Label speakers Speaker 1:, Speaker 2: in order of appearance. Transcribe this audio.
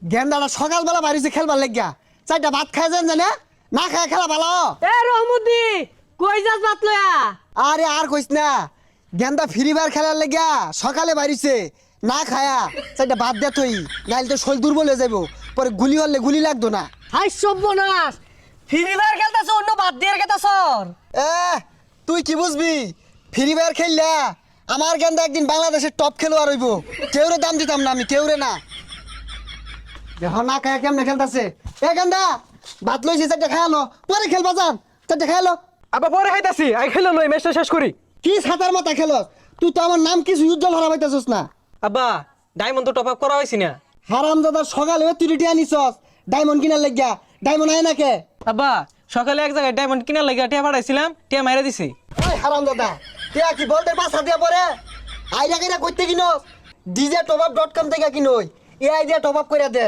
Speaker 1: গেন্দাটা সকালবেলা বাড়িছে খেলবার লাগিয়া চারটা ভাত খাই যান জানে না খায় খেলা ভালো।
Speaker 2: এ রহমতি কই যাস ভাত লয়া?
Speaker 1: আরে আর কইস না, গেন্দা ফ্রি ফায়ার খেলার লাগিয়া সকালে বাড়িছে না খায়া চারটা ভাত দে তুই, নাইলে তো শরীর দুর্বল হয়ে যাবো, পরে গুলি হলে গুলি লাগতো না।
Speaker 2: হাই সর্বনাশ, ফ্রি ফায়ার খেলতাছ অন্য বাদ দিয়ে খেলতাছ?
Speaker 1: এ তুই কি বুঝবি, ফ্রি ফায়ার খেললা আমার গেন্দা একদিন বাংলাদেশের টপ খেলোয়াড় হইব, কেউরে দাম দিতাম না আমি, কেউরে না। দেখো না খায়া কেমনে খেলতাছে। এ গেন্দা ভাত লইছি চারটা খায়ালো, পরে খেলবা যান, চারটা খায়ালো।
Speaker 3: আবার পরে খাইতাছি, আই খেলো লই ম্যাচটা শেষ করি।
Speaker 1: কি ছাতার মাথা খেলস তুই, তো আমার নাম কিছু উজ্জ্বল হারা পাইতেছস না।
Speaker 3: আব্বা ডায়মন্ড তো টপ আপ করা হয়েছি না।
Speaker 1: হারাম দাদা সকালে তুই টিয়া নিছস ডায়মন্ড কিনার লাগিয়া, ডায়মন্ড আয় না কে?
Speaker 3: আব্বা সকালে এক জায়গায় ডায়মন্ড কিনার লাগিয়া টিয়া পাঠাইছিলাম, টিয়া মাইরা দিছি।
Speaker 1: ওই হারাম দাদা টিয়া কি বলতে পাঁচা দিয়া পরে আইডিয়া কিনা করতে কিনস, ডিজে টপ আপ .com থেকে কিনই, এই আইডিয়া টপ আপ করে দে।